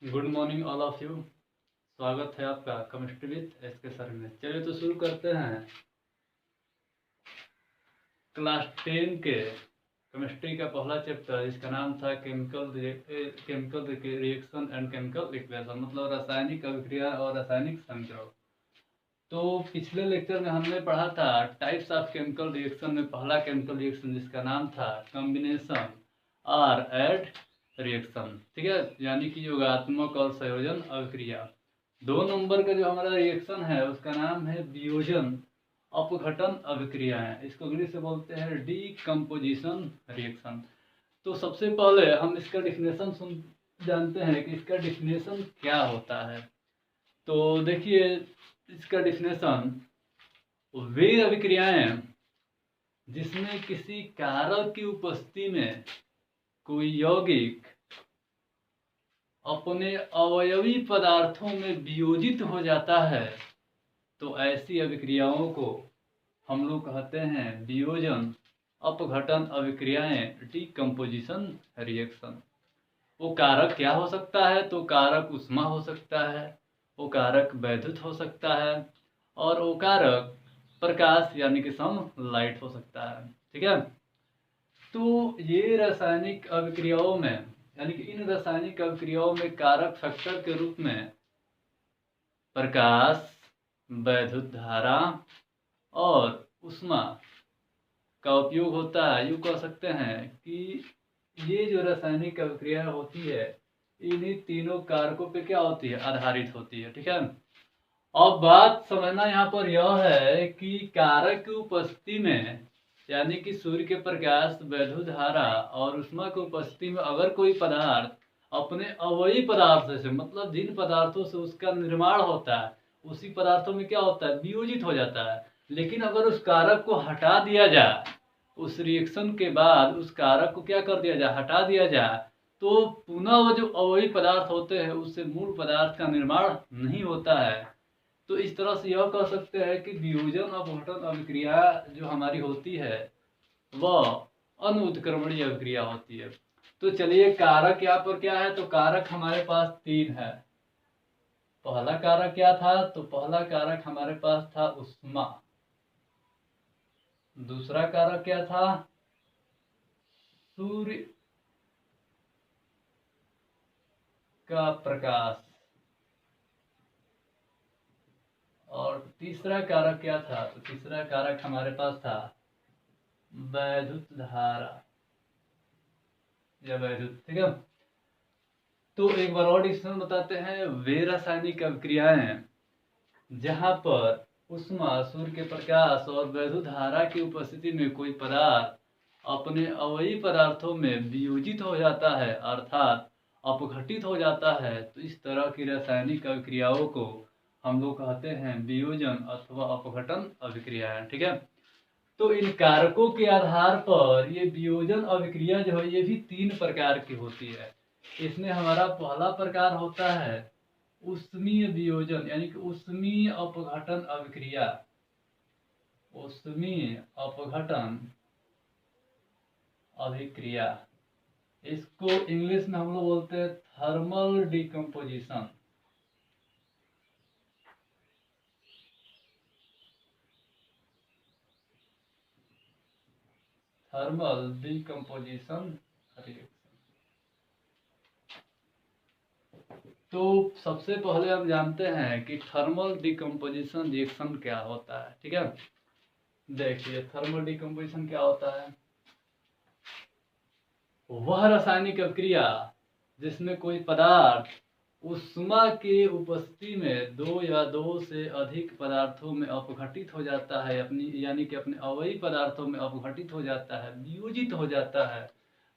Good morning all of you. स्वागत है आपका केमिस्ट्री विद एस के सर में। चलिए तो शुरू करते हैं क्लास 10 के केमिस्ट्री का पहला चैप्टर, जिसका नाम था chemical reaction and chemical equation, मतलब रासायनिक अभिक्रिया और रासायनिक समीकरण। तो पिछले लेक्चर में हमने पढ़ा था टाइप्स ऑफ केमिकल रिएक्शन में पहला केमिकल रिएक्शन जिसका नाम था कॉम्बिनेशन और ऐड रिएक्शन, ठीक है, यानी कि योगात्मक और संयोजन अभिक्रिया। 2 नंबर का जो हमारा रिएक्शन है उसका नाम है वियोजन अपघटन अभिक्रियाएं। इसको इंग्लिश से बोलते हैं डीकम्पोजिशन रिएक्शन। तो सबसे पहले हम इसका डिफिनेशन जानते हैं कि इसका डिफिनेशन क्या होता है। तो देखिए, इसका डिफिनेशन, वे अभिक्रियाएं जिसमें किसी कारक की उपस्थिति में कोई यौगिक अपने अवयवी पदार्थों में वियोजित हो जाता है, तो ऐसी अभिक्रियाओं को हम लोग कहते हैं वियोजन अपघटन अभिक्रियाएं, डीकम्पोजिशन रिएक्शन। वो कारक क्या हो सकता है? तो कारक ऊष्मा हो सकता है, वो कारक वैद्युत हो सकता है, और वो कारक प्रकाश यानी कि सनलाइट हो सकता है, ठीक है। तो ये रासायनिक अभिक्रियाओं में, यानी कि इन रासायनिक अभिक्रियाओं में कारक फैक्टर के रूप में प्रकाश, वैद्युत धारा और ऊष्मा का उपयोग होता है। यूँ कह सकते हैं कि ये जो रासायनिक अभिक्रिया होती है इन्हीं तीनों कारकों पे क्या होती है? आधारित होती है, ठीक है। अब बात समझना यहाँ पर यह है कि कारक की उपस्थिति में, यानी कि सूर्य के प्रकाश, वैद्युत धारा और ऊष्मा की उपस्थिति में अगर कोई पदार्थ अपने अवयवी पदार्थ से, मतलब जिन पदार्थों से उसका निर्माण होता है उसी पदार्थों में क्या होता है? वियोजित हो जाता है। लेकिन अगर उस कारक को हटा दिया जाए, उस रिएक्शन के बाद उस कारक को क्या कर दिया जाए? हटा दिया जाए, तो पुनः वो जो अवयवी पदार्थ होते हैं उससे मूल पदार्थ का निर्माण नहीं होता है। तो इस तरह से यह कह सकते हैं कि वियोजन अपघटन अभिक्रिया जो हमारी होती है वह अनुत्क्रमणीय अभिक्रिया होती है। तो चलिए, कारक यहाँ पर क्या है? तो कारक हमारे पास 3 है। पहला कारक क्या था? तो पहला कारक हमारे पास था ऊष्मा। दूसरा कारक क्या था? सूर्य का प्रकाश। और तीसरा कारक क्या था? तो तीसरा कारक हमारे पास था वैद्युत धारा या वैद्युत, ठीक है। तो एक बार और डिफिनेशन बताते हैं। वे रासायनिक अभिक्रियाएं जहां पर ऊष्मा, सूर्य के प्रकाश और वैद्युत धारा की उपस्थिति में कोई पदार्थ अपने अवयवी पदार्थों में वियोजित हो जाता है, अर्थात अपघटित हो जाता है, तो इस तरह की रासायनिक अभिक्रियाओं को हम लोग कहते हैं वियोजन अथवा अपघटन अभिक्रियाएं, ठीक है। तो इन कारकों के आधार पर ये वियोजन अभिक्रिया जो है ये भी 3 प्रकार की होती है। इसमें हमारा पहला प्रकार होता है ऊष्मीय वियोजन, यानी कि ऊष्मीय अपघटन अभिक्रिया। ऊष्मीय अपघटन अभिक्रिया, इसको इंग्लिश में हम लोग बोलते हैं thermal decomposition. Thermal decomposition reaction. तो सबसे पहले हम जानते हैं कि थर्मल डिकम्पोजिशन रिएक्शन क्या होता है, ठीक है। देखिए, थर्मल डिकम्पोजिशन क्या होता है? वह रासायनिक अभिक्रिया जिसमें कोई पदार्थ ऊष्मा की उपस्थिति में 2 या 2 से अधिक पदार्थों में अपघटित हो जाता है, अपनी यानी कि अपने अवयवी पदार्थों में अपघटित हो जाता है, वियोजित हो जाता है,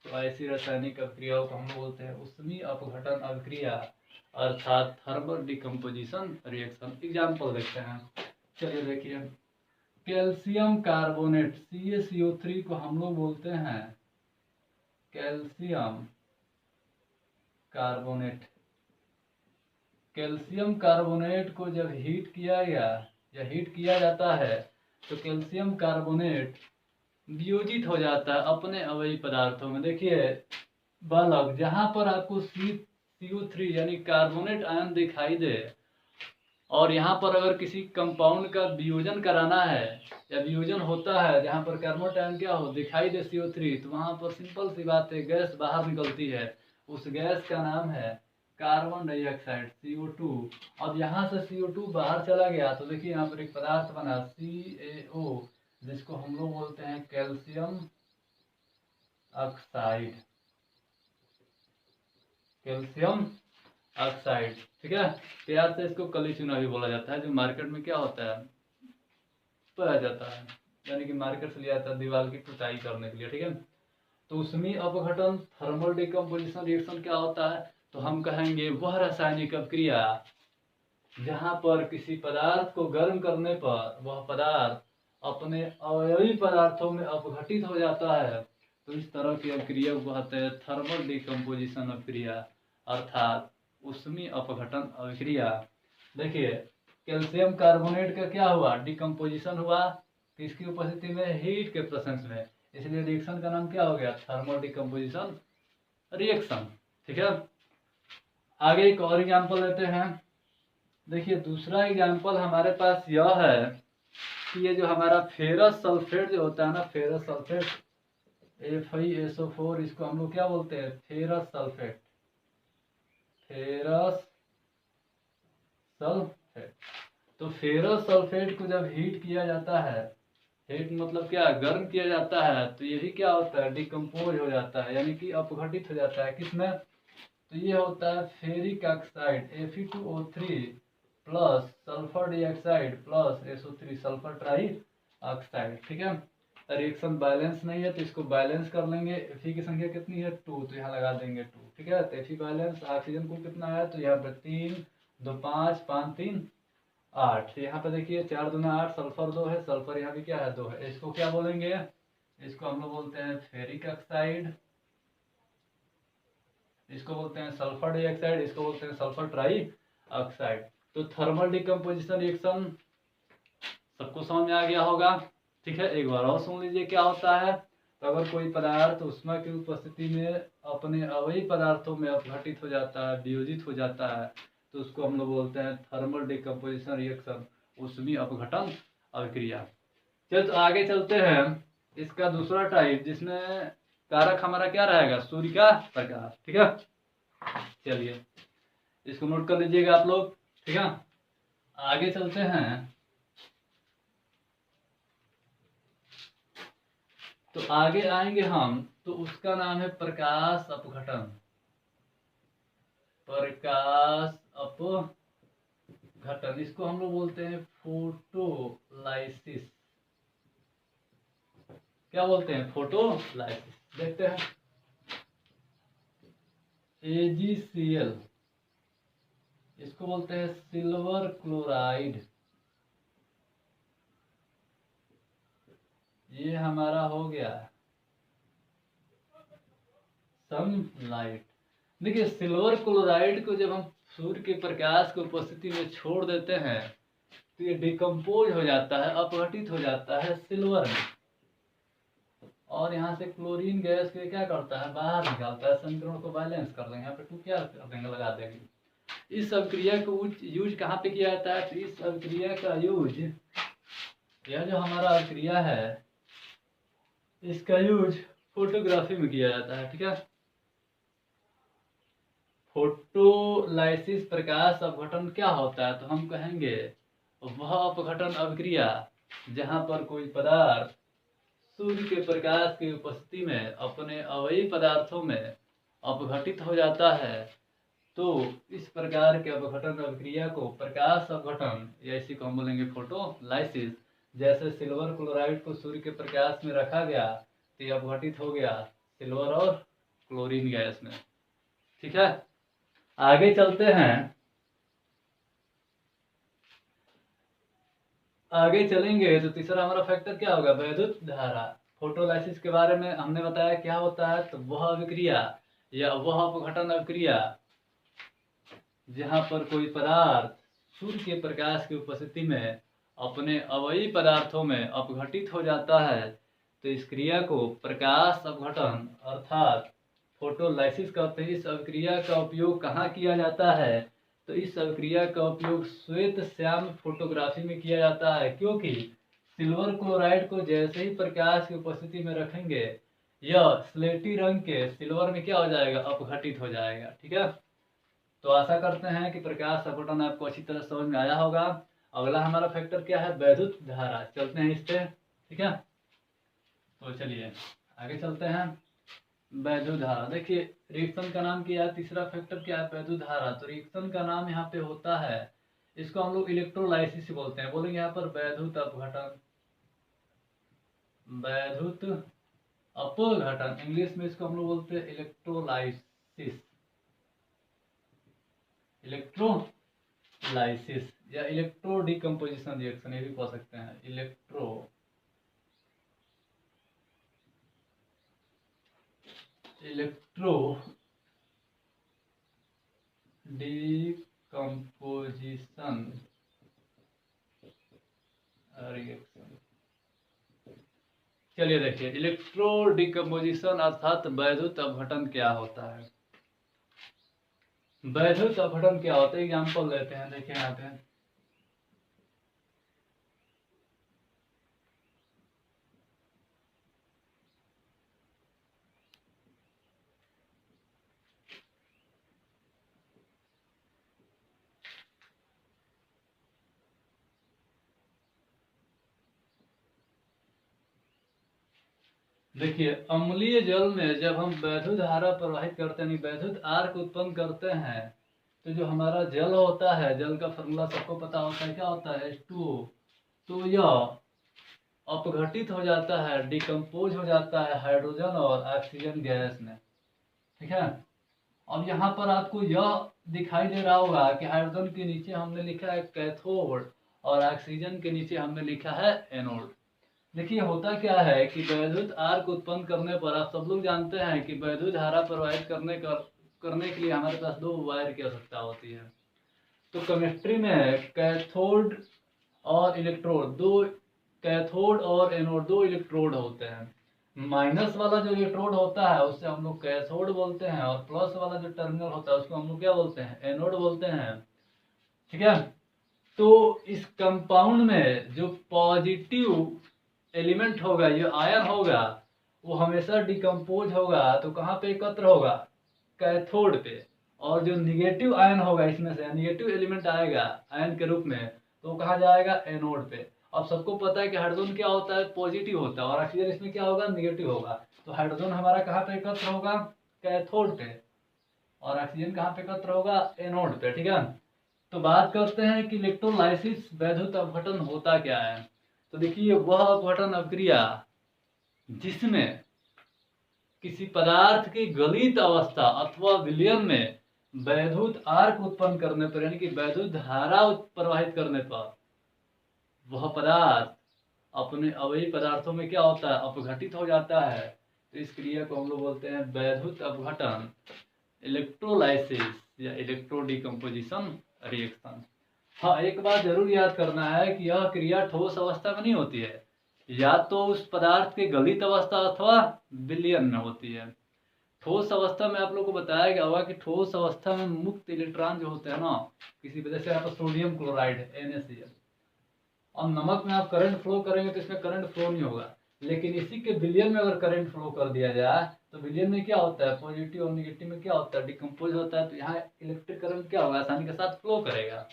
तो ऐसी रासायनिक अभिक्रियाओं को हम बोलते हैं ऊष्मीय अपघटन अभिक्रिया, अर्थात थर्मल डिकम्पोजिशन रिएक्शन। एग्जाम्पल देखते हैं। चलिए देखिए, कैल्शियम कार्बोनेट CaCO3 को हम लोग बोलते हैं कैल्शियम कार्बोनेट। कैल्शियम कार्बोनेट को जब हीट किया गया या हीट किया जाता है तो कैल्शियम कार्बोनेट वियोजित हो जाता है अपने अवयवी पदार्थों में। देखिए बालक, जहां पर आपको CO3 यानी कार्बोनेट आयन दिखाई दे, और यहाँ पर अगर किसी कंपाउंड का वियोजन कराना है या वियोजन होता है जहाँ पर कार्बोनेट आयन क्या हो दिखाई दे CO3, तो वहाँ पर सिंपल सी बात है गैस बाहर निकलती है। उस गैस का नाम है कार्बन डाइऑक्साइड CO2। अब यहाँ से CO2 बाहर चला गया तो देखिए यहाँ पर एक पदार्थ बना CaO, जिसको हम लोग बोलते हैं कैल्शियम ऑक्साइड, कैल्शियम ऑक्साइड। ठीक है, प्यार से इसको कली चूना भी बोला जाता है, जो मार्केट में क्या होता है पाया जाता है, यानी कि मार्केट से लिया जाता है दीवार की पुताई करने के लिए। ठीक है, तो उसमें अपघटन थर्मल डिकम्पोजिशन रिएक्शन क्या होता है, तो हम कहेंगे वह रासायनिक अभिक्रिया जहां पर किसी पदार्थ को गर्म करने पर वह पदार्थ अपने अवयवी पदार्थों में अपघटित हो जाता है। तो इस तरह की अभिक्रिया को कहते हैं थर्मल डिकम्पोजिशन अभिक्रिया, अर्थात ऊष्मीय अपघटन अभिक्रिया। देखिए कैल्शियम कार्बोनेट का क्या हुआ, डिकम्पोजिशन हुआ किसकी उपस्थिति में, हीट के प्रेजेंस में, इसलिए रिएक्शन का नाम क्या हो गया, थर्मल डिकम्पोजिशन रिएक्शन। ठीक है, आगे एक और एग्जांपल लेते हैं। देखिए दूसरा एग्जांपल हमारे पास यह है कि ये जो हमारा फेरस सल्फेट जो होता है ना, फेरस सल्फेट FeSO4, इसको हम लोग क्या बोलते हैं, फेरस सल्फेट, फेरस सल्फेट। तो फेरस सल्फेट को जब हीट किया जाता है, हीट मतलब क्या, गर्म किया जाता है, तो ये भी क्या होता है, डिकम्पोज हो जाता है, यानी कि अपघटित हो जाता है। किसमें, तो ये होता है ferric oxide Fe2O3 plus sulphur dioxide plus SO3 sulphur try oxide. ठीक है, रिएक्शन बैलेंस नहीं है तो इसको बैलेंस कर लेंगे। Fe की संख्या कितनी है 2, तो यहाँ लगा देंगे 2। ठीक है, तो Fe बैलेंस ऑक्सीजन को कितना है, तो यहाँ पर 3 2 5 5 3 8, यहाँ पे देखिए 4 दूना 8, सल्फर 2 है, सल्फर यहाँ भी क्या है 2 है, इसको क्या बोलेंगे, इसको हम लोग बोलते हैं फेरिक ऑक्साइड, इसको बोलते हैं सल्फर डाइऑक्साइड, इसको बोलते हैं सल्फर ट्राई ऑक्साइड। तो थर्मल डिकम्पोजिशन रिएक्शन सबको समझ में आ गया होगा। ठीक है, एक बार और सुन लीजिए क्या होता है। तो अगर कोई पदार्थ ऊष्मा की उपस्थिति में अपने अवयवी पदार्थों में अपघटित हो जाता है, वियोजित हो जाता है, तो उसको हम लोग बोलते हैं थर्मल डिकम्पोजिशन रिएक्शन, ऊष्मीय अपघटन अभिक्रिया। चल तो आगे चलते हैं, इसका दूसरा टाइप जिसमें कारक हमारा क्या रहेगा, सूर्य का प्रकाश। ठीक है, चलिए इसको नोट कर लीजिएगा आप लोग। ठीक है, आगे चलते हैं। तो आगे आएंगे हम, तो उसका नाम है प्रकाश अपघटन, प्रकाश अपघटन, इसको हम लोग बोलते हैं फोटोलाइसिस। क्या बोलते हैं, फोटोलाइसिस। देखते हैं AgCl, इसको बोलते हैं सिल्वर क्लोराइड, ये हमारा हो गया सनलाइट। देखिए सिल्वर क्लोराइड को जब हम सूर्य के प्रकाश की उपस्थिति में छोड़ देते हैं तो ये डिकम्पोज हो जाता है, अपघटित हो जाता है सिल्वर में, और यहाँ से क्लोरीन गैस के क्या करता है, बाहर निकालता है, समीकरण को बैलेंस कर देंगे, यहाँ पे 2 क्या कर देंगे, लगा देंगे। इस अभिक्रिया को यूज कहाँ पे किया जाता है, तो इस अभिक्रिया का यूज, यह जो हमारा अभिक्रिया है इसका यूज फोटोग्राफी में किया जाता है। ठीक है, फोटोलाइसिस प्रकाश अपघटन क्या होता है, तो हम कहेंगे वह अपघटन अभिक्रिया जहां पर कोई पदार्थ सूर्य के प्रकाश की उपस्थिति में अपने अवयवी पदार्थों में अपघटित हो जाता है। तो इस प्रकार के अपघटन अभिक्रिया को प्रकाश अपघटन, या इसी को हम बोलेंगे फोटोलाइसिस। जैसे सिल्वर क्लोराइड को सूर्य के प्रकाश में रखा गया तो ये अपघटित हो गया सिल्वर और क्लोरीन गैस में। ठीक है, आगे चलते हैं। आगे चलेंगे तो तीसरा हमारा फैक्टर क्या होगा, वैद्युत धारा। फोटोलाइसिस के बारे में हमने बताया क्या होता है, तो वह अभिक्रिया या वह अपघटन अभिक्रिया जहां पर कोई पदार्थ सूर्य के प्रकाश की उपस्थिति में अपने अवयवी पदार्थों में अपघटित हो जाता है, तो इस क्रिया को प्रकाश अपघटन अर्थात फोटोलाइसिस कहते हैं। इस अभिक्रिया का उपयोग कहाँ किया जाता है? तो इस अभिक्रिया का उपयोग श्वेत श्याम फोटोग्राफी में किया जाता है, क्योंकि सिल्वर क्लोराइड को जैसे ही प्रकाश की उपस्थिति में रखेंगे, यह स्लेटी रंग के सिल्वर में क्या हो जाएगा? अपघटित हो जाएगा। ठीक है, तो आशा करते हैं कि प्रकाश अपघटन आपको अच्छी तरह समझ में आया होगा। अगला हमारा फैक्टर क्या है? वैद्युत धारा। चलते हैं इस पे। ठीक है, तो चलिए आगे चलते हैं। वैद्युत धारा, देखिए रिएक्शन का नाम क्या है? तीसरा फैक्टर क्या है? वैद्युत धारा। तो रिएक्शन का नाम यहाँ पे होता है, इसको हम लोग इलेक्ट्रोलाइसिस बोलते हैं। बोलेंगे यहाँ पर वैद्युत अपघटन, वैद्युत अपघटन। इंग्लिश में इसको हम लोग बोलते हैं इलेक्ट्रोलाइसिस, इलेक्ट्रोलाइसिस या इलेक्ट्रो डिकम्पोजिशन रिएक्शन, ये भी कह सकते हैं। Electro decomposition reaction. चलिए देखिए, इलेक्ट्रो डिकम्पोजिशन अर्थात वैद्युत अपघटन क्या होता है? वैद्युत अपघटन क्या होता है? एग्जाम्पल लेते हैं, देखिए यहाँ पे देखिए, अम्लीय जल में जब हम वैद्युत धारा प्रवाहित करते हैं, वैद्युत आर्क उत्पन्न करते हैं, तो जो हमारा जल होता है, जल का फॉर्मूला सबको पता होता है, क्या होता है? H2O। तो यह अपघटित हो जाता है, डिकम्पोज हो जाता है हाइड्रोजन और ऑक्सीजन गैस में। ठीक है, अब यहाँ पर आपको यह दिखाई दे रहा होगा कि हाइड्रोजन के नीचे हमने लिखा है कैथोड और ऑक्सीजन के नीचे हमने लिखा है एनोड। देखिए होता क्या है कि वैद्युत आर्क उत्पन्न करने पर, आप सब लोग जानते हैं कि वैद्युत धारा प्रवाहित करने के लिए हमारे पास दो वायर की आवश्यकता होती है। तो केमिस्ट्री में कैथोड और इलेक्ट्रोड, दो कैथोड और एनोड, दो इलेक्ट्रोड होते हैं। माइनस वाला जो इलेक्ट्रोड होता है उससे हम लोग कैथोड बोलते हैं, और प्लस वाला जो टर्मिनल होता है उसको हम लोग क्या बोलते हैं? एनोड बोलते हैं। ठीक है, तो इस कंपाउंड में जो पॉजिटिव एलिमेंट होगा, ये आयन होगा, वो हमेशा डिकम्पोज होगा, तो कहाँ पे एकत्र होगा? कैथोड पे। और जो निगेटिव आयन होगा, इसमें से निगेटिव एलिमेंट आएगा आयन के रूप में, तो वो कहाँ जाएगा? एनोड पे। अब सबको पता है कि हाइड्रोजन क्या होता है? पॉजिटिव होता है, और ऑक्सीजन इसमें क्या होगा? निगेटिव होगा। तो हाइड्रोजन हमारा कहाँ पे एकत्र होगा? कैथोड पे, और ऑक्सीजन कहाँ पे एकत्र होगा? एनोड पे। ठीक है, तो बात करते हैं कि इलेक्ट्रोलाइसिस वैद्युत अपघटन होता क्या है। तो देखिए, वह अपघटन अभिक्रिया जिसमें किसी पदार्थ की गलित अवस्था अथवा विलयन में वैद्युत आर्क उत्पन्न करने पर, यानी कि वैद्युत धारा प्रवाहित करने पर, वह पदार्थ अपने अवयवी पदार्थों में क्या होता है? अपघटित हो जाता है। तो इस क्रिया को हम लोग बोलते हैं वैद्युत अपघटन, इलेक्ट्रोलाइसिस या इलेक्ट्रो डिकम्पोजिशन रिएक्शन। हाँ, एक बात जरूर याद करना है कि यह क्रिया ठोस अवस्था में नहीं होती है, या तो उस पदार्थ के गलित अवस्था अथवा विलयन में होती है। ठोस अवस्था में आप लोग को बताया गया होगा कि ठोस अवस्था में मुक्त इलेक्ट्रॉन जो होते हैं ना, किसी वजह से यहाँ पर सोडियम क्लोराइड है NaCl, और नमक में आप करंट फ्लो करेंगे तो इसमें करंट फ्लो नहीं होगा, लेकिन इसी के विलयन में अगर करंट फ्लो कर दिया जाए तो विलयन में क्या होता है? पॉजिटिव और निगेटिव में क्या होता है? डिकम्पोज होता है। तो यहाँ इलेक्ट्रिक करंट क्या होगा? आसानी के साथ फ्लो करेगा।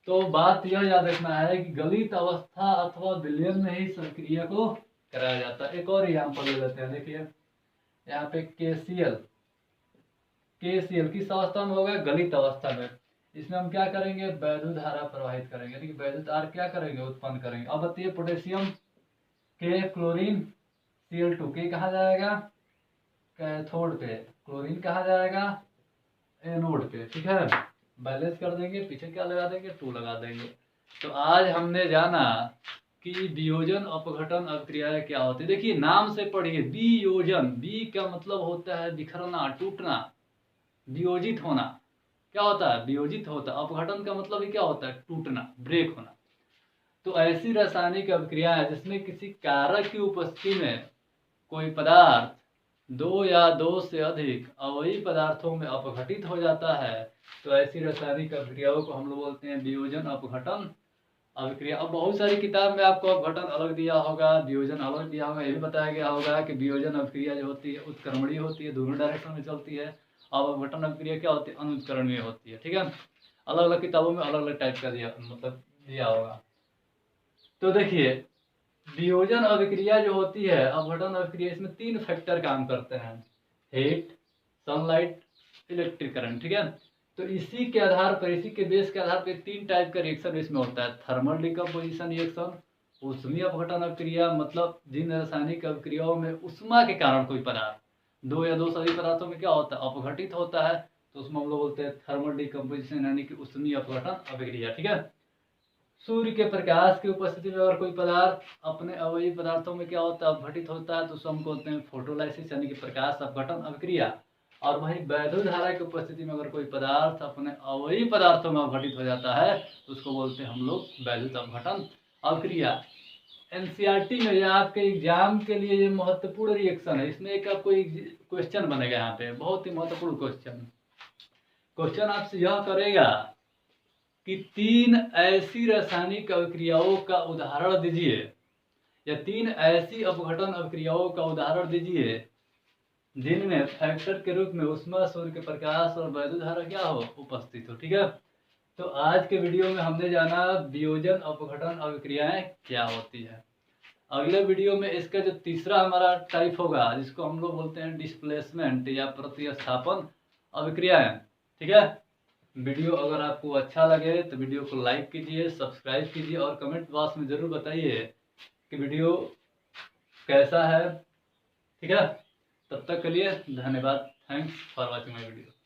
तो बात यह याद रखना है कि गलित अवस्था अथवा विलयन में ही क्रिया को कराया जाता है। एक और एग्जाम्पल ले लेते हैं, देखिए यहाँ पे KCl, KCl किस अवस्था में होगा? गलित अवस्था में। इसमें हम क्या करेंगे? वैद्युत धारा प्रवाहित करेंगे, यानी कि वैद्युत आर्क क्या करेंगे? उत्पन्न करेंगे। अब बताइए, पोटेशियम के क्लोरीन Cl2, के कहा जाएगा? कैथोड पे, क्लोरीन कहा जाएगा? एनोड पे। ठीक है, बैलेंस कर देंगे, पीछे क्या लगा देंगे? 2 लगा देंगे। तो आज हमने जाना कि वियोजन अपघटन अभिक्रियाएं क्या होती है। देखिए नाम से पढ़िए, वियोजन, बी का मतलब होता है बिखरना, टूटना, वियोजित होना। क्या होता है? वियोजित होता है। अपघटन का मतलब ही क्या होता है? टूटना, ब्रेक होना। तो ऐसी रासायनिक अभिक्रिया है जिसमें किसी कारक की उपस्थिति में कोई पदार्थ दो या दो से अधिक अवयवी पदार्थों में अपघटित हो जाता है तो ऐसी रासायनिक अभिक्रियाओं को हम लोग बोलते हैं वियोजन अपघटन अभिक्रिया। अब बहुत सारी किताब में आपको अपघटन अलग दिया होगा, वियोजन अलग दिया होगा, ये भी बताया गया होगा कि वियोजन अभिक्रिया जो होती है उत्क्रमणीय होती है, दोनों डायरेक्शन में चलती है। अब अपघटन अभिक्रिया क्या होती है, अनुत्क्रमणीय होती है। ठीक है, अलग अलग किताबों में अलग अलग टाइप का दिया मतलब दिया होगा। तो देखिए वियोजन अभिक्रिया जो होती है, अपघटन अभिक्रिया, इसमें 3 फैक्टर काम करते हैं, हीट, सनलाइट, इलेक्ट्रिक करंट। ठीक है, तो इसी के आधार पर, इसी के बेस के आधार पर 3 टाइप का रिएक्शन इसमें होता है। थर्मल डिकम्पोजिशन रिएक्शन, ऊष्मीय अपघटन अभिक्रिया, मतलब जिन रासायनिक अभिक्रियाओं में ऊष्मा के कारण कोई पदार्थ, दो या दो से अधिक पदार्थों में क्या होता है, अपघटित होता है, तो उसमें हम लोग बोलते हैं थर्मल डिकम्पोजिशन यानी कि ऊष्मीय अपघटन अभिक्रिया। ठीक है, सूर्य के प्रकाश की उपस्थिति में अगर कोई पदार्थ अपने अवयवी पदार्थों में क्या होता है, अपघटित होता है, तो उसको हम बोलते हैं फोटोलाइसिस यानी कि प्रकाश अपघटन अभिक्रिया। और वहीं वैद्युत धारा की उपस्थिति में अगर कोई पदार्थ अपने अवयवी पदार्थों में अपघटित हो जाता है तो उसको बोलते हैं हम लोग वैद्युत अपघटन अभिक्रिया। एनसीईआरटी में या आपके एग्जाम के लिए ये महत्वपूर्ण रिएक्शन है। इसमें एक आपको क्वेश्चन बनेगा, यहाँ पे बहुत ही महत्वपूर्ण क्वेश्चन आपसे यह करेगा कि 3 ऐसी रासायनिक अभिक्रियाओं का उदाहरण दीजिए, या 3 ऐसी अपघटन अभिक्रियाओं का उदाहरण दीजिए जिनमें फैक्टर के रूप में ऊष्मा, सूर्य के प्रकाश और वैद्युत धारा क्या हो, उपस्थित हो। ठीक है, तो आज के वीडियो में हमने जाना वियोजन अपघटन अभिक्रियाएं क्या होती है। अगले वीडियो में इसका जो तीसरा हमारा टाइप होगा, जिसको हम लोग बोलते हैं डिस्प्लेसमेंट या प्रतिस्थापन अभिक्रियाएं। ठीक है, वीडियो अगर आपको अच्छा लगे तो वीडियो को लाइक कीजिए, सब्सक्राइब कीजिए और कमेंट बॉक्स में ज़रूर बताइए कि वीडियो कैसा है। ठीक है, तब तक के लिए धन्यवाद। Thanks for watching my video.